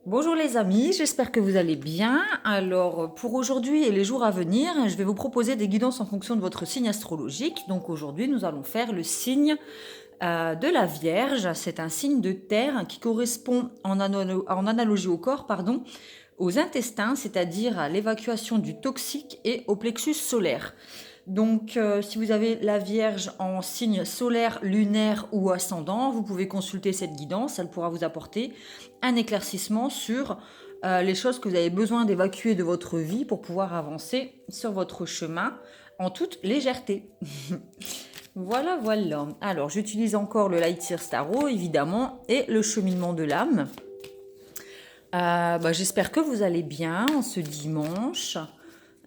Bonjour les amis, j'espère que vous allez bien. Alors pour aujourd'hui et les jours à venir, je vais vous proposer des guidances en fonction de votre signe astrologique. Donc aujourd'hui nous allons faire le signe de la Vierge. C'est un signe de terre qui correspond en analogie au corps, aux intestins, c'est-à-dire à l'évacuation du toxique et au plexus solaire. Donc, si vous avez la Vierge en signe solaire, lunaire ou ascendant, vous pouvez consulter cette guidance. Elle pourra vous apporter un éclaircissement sur les choses que vous avez besoin d'évacuer de votre vie pour pouvoir avancer sur votre chemin en toute légèreté. Voilà, voilà. Alors, j'utilise encore le Light Year Tarot, évidemment, et le cheminement de l'âme. J'espère que vous allez bien ce dimanche,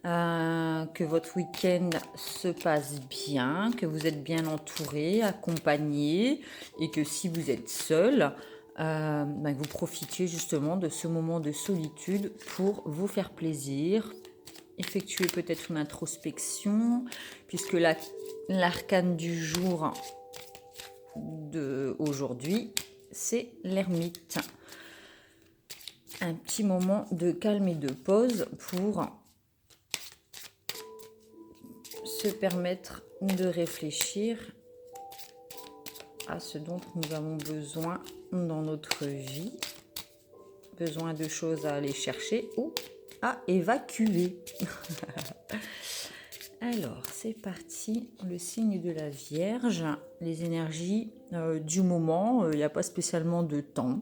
que votre week-end se passe bien, que vous êtes bien entouré, accompagné, et que si vous êtes seul, vous profitiez justement de ce moment de solitude pour vous faire plaisir, effectuer peut-être une introspection, puisque l'arcane du jour d'aujourd'hui, c'est l'ermite. Un petit moment de calme et de pause pour se permettre de réfléchir à ce dont nous avons besoin dans notre vie, besoin de choses à aller chercher ou à évacuer. Alors, c'est parti, le signe de la Vierge, les énergies du moment, il n'y a pas spécialement de temps.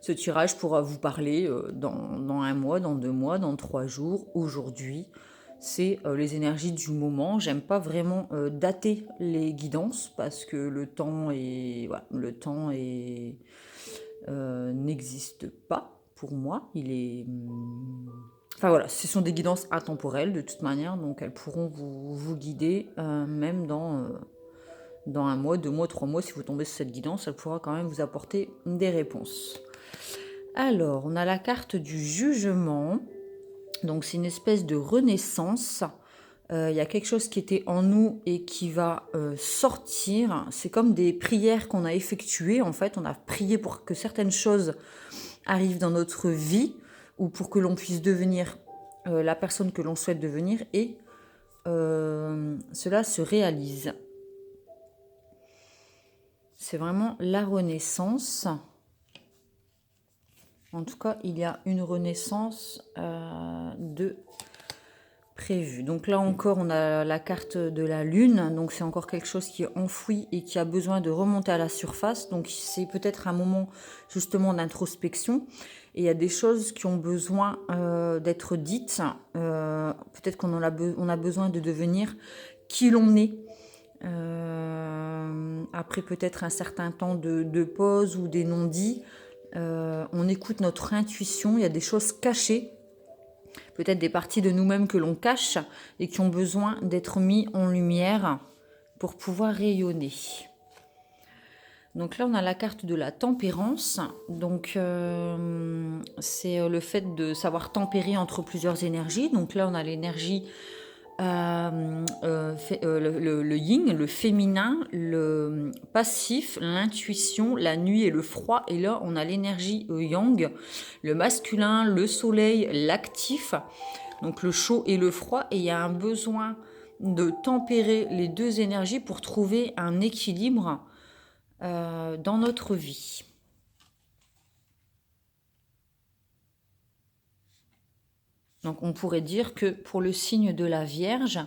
Ce tirage pourra vous parler dans un mois, dans 2 mois, dans 3 jours, aujourd'hui. C'est les énergies du moment. J'aime pas vraiment dater les guidances parce que le temps n'existe pas pour moi. Ce sont des guidances intemporelles de toute manière, donc elles pourront vous guider même dans 1 mois, 2 mois, 3 mois. Si vous tombez sur cette guidance, elle pourra quand même vous apporter des réponses. Alors, on a la carte du jugement. Donc, c'est une espèce de renaissance. Il y a quelque chose qui était en nous et qui va sortir. C'est comme des prières qu'on a effectuées. En fait, on a prié pour que certaines choses arrivent dans notre vie ou pour que l'on puisse devenir la personne que l'on souhaite devenir. Et cela se réalise. C'est vraiment la renaissance. En tout cas, il y a une renaissance de prévue. Donc là encore, on a la carte de la Lune. Donc c'est encore quelque chose qui est enfoui et qui a besoin de remonter à la surface. Donc c'est peut-être un moment justement d'introspection. Et il y a des choses qui ont besoin d'être dites. Peut-être qu'on on a besoin de devenir qui l'on est. Après peut-être un certain temps de pause ou des non-dits. On écoute notre intuition, il y a des choses cachées, peut-être des parties de nous-mêmes que l'on cache et qui ont besoin d'être mis en lumière pour pouvoir rayonner. Donc là, on a la carte de la tempérance. Donc c'est le fait de savoir tempérer entre plusieurs énergies. Donc là, on a l'énergie le yin, le féminin, le passif, l'intuition, la nuit et le froid. Et là, on a l'énergie yang, le masculin, le soleil, l'actif, donc le chaud et le froid. Et il y a un besoin de tempérer les deux énergies pour trouver un équilibre dans notre vie. Donc on pourrait dire que pour le signe de la Vierge,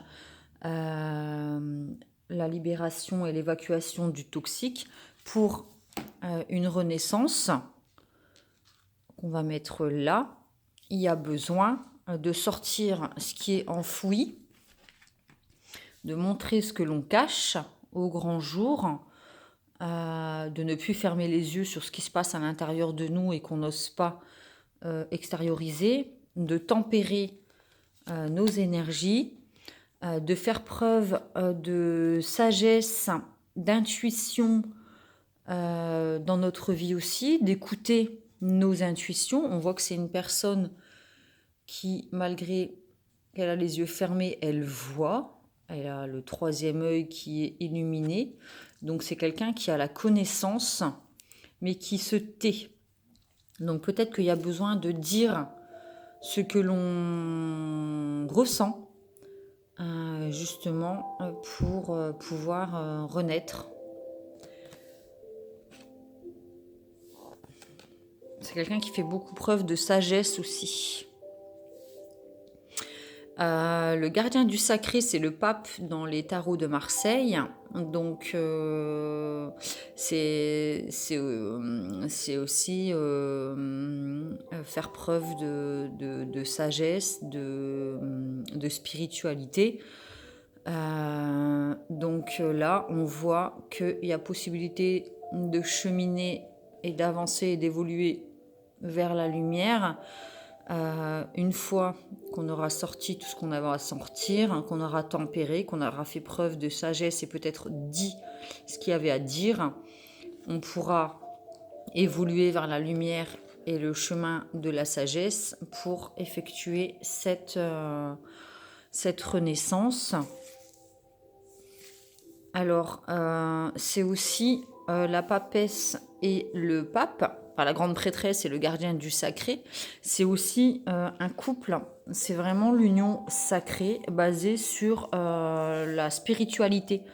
la libération et l'évacuation du toxique, pour une renaissance qu'on va mettre là, il y a besoin de sortir ce qui est enfoui, de montrer ce que l'on cache au grand jour, de ne plus fermer les yeux sur ce qui se passe à l'intérieur de nous et qu'on n'ose pas extérioriser, de tempérer nos énergies, de faire preuve de sagesse, d'intuition dans notre vie aussi, d'écouter nos intuitions. On voit que c'est une personne qui, malgré qu'elle a les yeux fermés, elle voit. Elle a le 3e œil qui est illuminé. Donc c'est quelqu'un qui a la connaissance, mais qui se tait. Donc peut-être qu'il y a besoin de dire ce que l'on ressent, justement, pour pouvoir renaître. C'est quelqu'un qui fait beaucoup preuve de sagesse aussi. Le gardien du sacré, c'est le pape dans les tarots de Marseille. Donc, c'est aussi faire preuve de sagesse, de spiritualité. Donc là, on voit qu'il y a possibilité de cheminer et d'avancer et d'évoluer vers la lumière. Une fois qu'on aura sorti tout ce qu'on avait à sortir, hein, qu'on aura tempéré, qu'on aura fait preuve de sagesse et peut-être dit ce qu'il y avait à dire, on pourra évoluer vers la lumière et le chemin de la sagesse pour effectuer cette renaissance. Alors, c'est aussi la papesse et le pape, enfin, la grande prêtresse et le gardien du sacré, c'est aussi un couple. C'est vraiment l'union sacrée basée sur la spiritualité.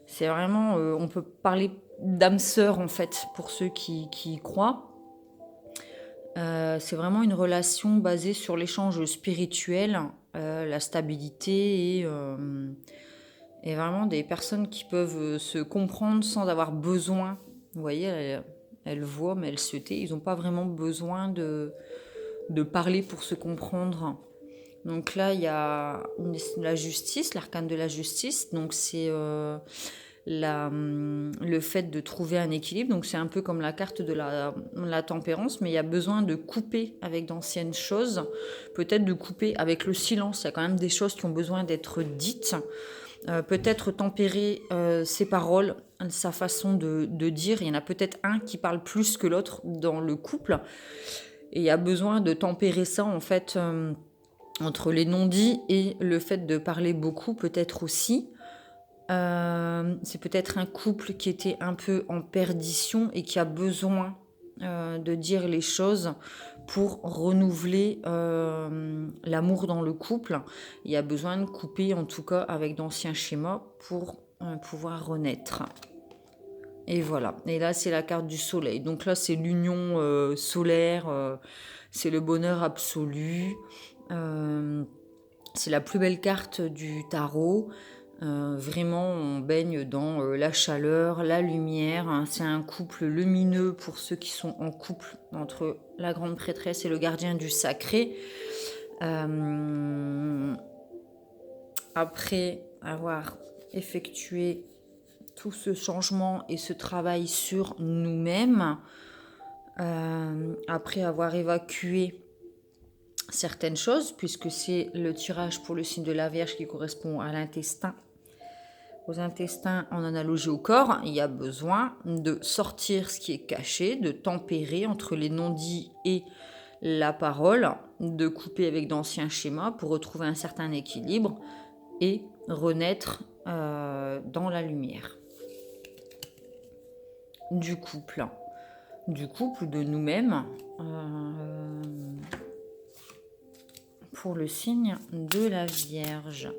C'est vraiment, on peut parler d'âme sœur en fait, pour ceux qui y croient. C'est vraiment une relation basée sur l'échange spirituel, la stabilité et vraiment des personnes qui peuvent se comprendre sans avoir besoin. Vous voyez, elles voient, mais elles se taisent. Ils n'ont pas vraiment besoin de parler pour se comprendre. Donc là, il y a la justice, l'arcane de la justice. Donc c'est le fait de trouver un équilibre. Donc c'est un peu comme la carte de la tempérance, mais il y a besoin de couper avec d'anciennes choses. Peut-être de couper avec le silence. Il y a quand même des choses qui ont besoin d'être dites. Peut-être tempérer ses paroles, sa façon de dire. Il y en a peut-être un qui parle plus que l'autre dans le couple. Et il y a besoin de tempérer ça, en fait, entre les non-dits et le fait de parler beaucoup, peut-être aussi. C'est peut-être un couple qui était un peu en perdition et qui a besoin de dire les choses pour renouveler l'amour dans le couple. Il y a besoin de couper, en tout cas, avec d'anciens schémas pour pouvoir renaître. Et voilà. Et là, c'est la carte du soleil. Donc là, c'est l'union solaire. C'est le bonheur absolu. C'est la plus belle carte du tarot. Vraiment, on baigne dans la chaleur, la lumière. Hein. C'est un couple lumineux pour ceux qui sont en couple entre la grande prêtresse et le gardien du sacré. Après avoir effectué tout ce changement et ce travail sur nous-mêmes, après avoir évacué certaines choses, puisque c'est le tirage pour le signe de la Vierge qui correspond à l'intestin, aux intestins en analogie au corps, il y a besoin de sortir ce qui est caché, de tempérer entre les non-dits et la parole, de couper avec d'anciens schémas pour retrouver un certain équilibre et renaître dans la lumière du couple de nous-mêmes pour le signe de la Vierge.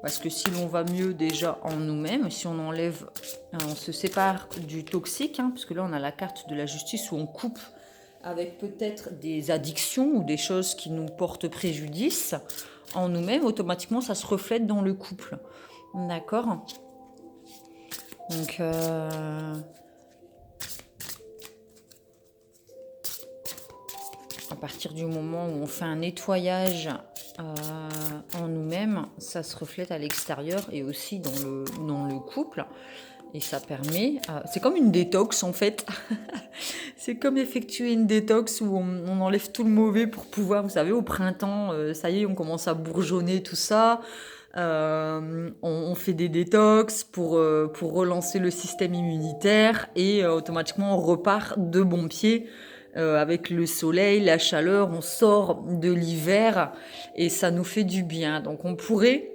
Parce que si l'on va mieux déjà en nous-mêmes, si on enlève, on se sépare du toxique, hein, parce que là on a la carte de la justice où on coupe avec peut-être des addictions ou des choses qui nous portent préjudice en nous-mêmes, automatiquement ça se reflète dans le couple. D'accord ? Donc à partir du moment où on fait un nettoyage en nous-mêmes, ça se reflète à l'extérieur et aussi dans le couple. Et ça permet... c'est comme une détox en fait. C'est comme effectuer une détox où on enlève tout le mauvais pour pouvoir... Vous savez, au printemps, ça y est, on commence à bourgeonner tout ça. On fait des détox pour relancer le système immunitaire et automatiquement on repart de bon pied. Avec le soleil, la chaleur, on sort de l'hiver et ça nous fait du bien. Donc on pourrait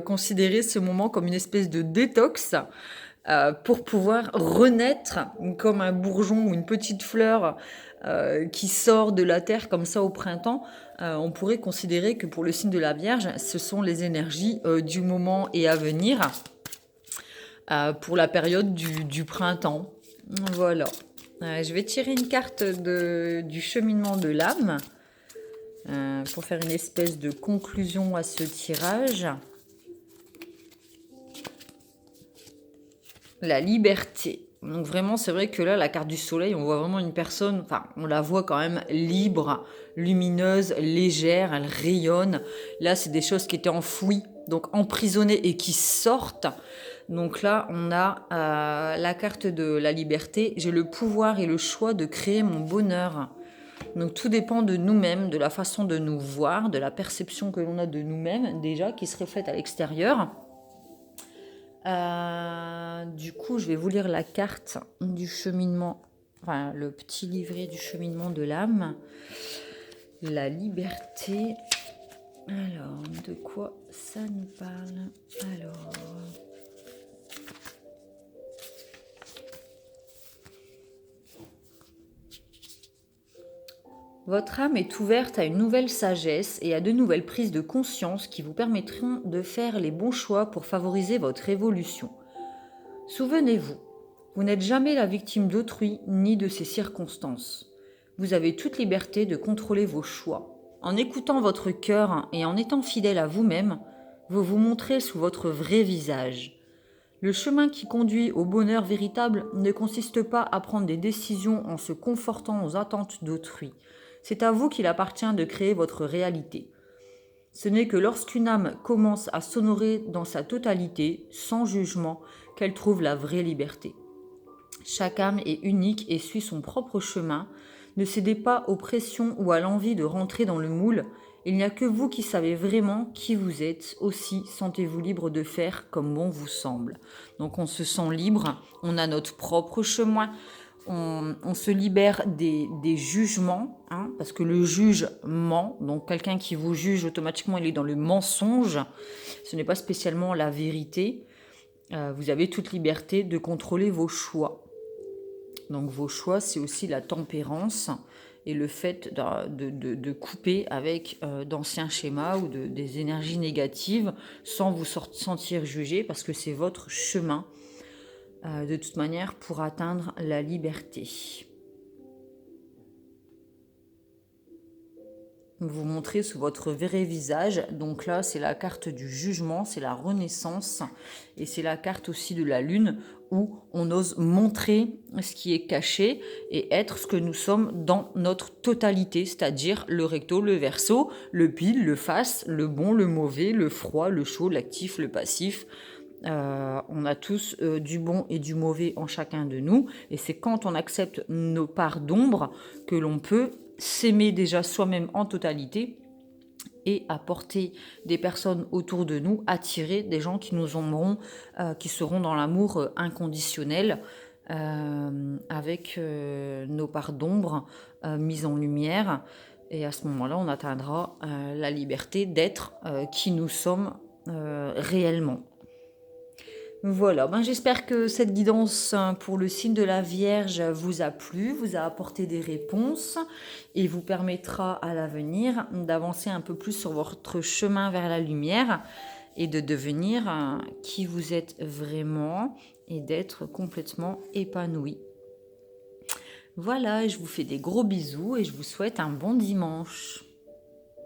considérer ce moment comme une espèce de détox pour pouvoir renaître comme un bourgeon ou une petite fleur qui sort de la terre comme ça au printemps. On pourrait considérer que pour le signe de la Vierge, ce sont les énergies du moment et à venir pour la période du printemps. Voilà. Je vais tirer une carte du cheminement de l'âme pour faire une espèce de conclusion à ce tirage. La liberté. Donc vraiment, c'est vrai que là, la carte du soleil, on voit vraiment une personne, enfin, on la voit quand même libre, lumineuse, légère, elle rayonne. Là, c'est des choses qui étaient enfouies, donc emprisonnées et qui sortent. Donc là, on a la carte de la liberté. J'ai le pouvoir et le choix de créer mon bonheur. Donc tout dépend de nous-mêmes, de la façon de nous voir, de la perception que l'on a de nous-mêmes déjà, qui se reflète à l'extérieur. Du coup, je vais vous lire la carte du cheminement, enfin le petit livret du cheminement de l'âme. La liberté. Alors, de quoi ça nous parle? Alors. Votre âme est ouverte à une nouvelle sagesse et à de nouvelles prises de conscience qui vous permettront de faire les bons choix pour favoriser votre évolution. Souvenez-vous, vous n'êtes jamais la victime d'autrui ni de ses circonstances. Vous avez toute liberté de contrôler vos choix. En écoutant votre cœur et en étant fidèle à vous-même, vous vous montrez sous votre vrai visage. Le chemin qui conduit au bonheur véritable ne consiste pas à prendre des décisions en se confortant aux attentes d'autrui. C'est à vous qu'il appartient de créer votre réalité. Ce n'est que lorsqu'une âme commence à s'honorer dans sa totalité, sans jugement, qu'elle trouve la vraie liberté. Chaque âme est unique et suit son propre chemin. Ne cédez pas aux pressions ou à l'envie de rentrer dans le moule. Il n'y a que vous qui savez vraiment qui vous êtes. Aussi, sentez-vous libre de faire comme bon vous semble. Donc on se sent libre, on a notre propre chemin. On se libère des jugements, hein, parce que le juge ment. Donc quelqu'un qui vous juge, automatiquement, il est dans le mensonge. Ce n'est pas spécialement la vérité. Vous avez toute liberté de contrôler vos choix. Donc vos choix, c'est aussi la tempérance et le fait de couper avec d'anciens schémas ou des énergies négatives sans vous sentir jugé, parce que c'est votre chemin. De toute manière, pour atteindre la liberté. Vous montrez sous votre vrai visage. Donc là, c'est la carte du jugement, c'est la renaissance. Et c'est la carte aussi de la lune où on ose montrer ce qui est caché et être ce que nous sommes dans notre totalité, c'est-à-dire le recto, le verso, le pile, le face, le bon, le mauvais, le froid, le chaud, l'actif, le passif. On a tous du bon et du mauvais en chacun de nous, et c'est quand on accepte nos parts d'ombre que l'on peut s'aimer déjà soi-même en totalité et apporter des personnes autour de nous, attirer des gens qui nous aimeront, qui seront dans l'amour inconditionnel, avec nos parts d'ombre mises en lumière, et à ce moment-là on atteindra la liberté d'être qui nous sommes réellement. Voilà, j'espère que cette guidance pour le signe de la Vierge vous a plu, vous a apporté des réponses et vous permettra à l'avenir d'avancer un peu plus sur votre chemin vers la lumière et de devenir qui vous êtes vraiment et d'être complètement épanoui. Voilà, je vous fais des gros bisous et je vous souhaite un bon dimanche.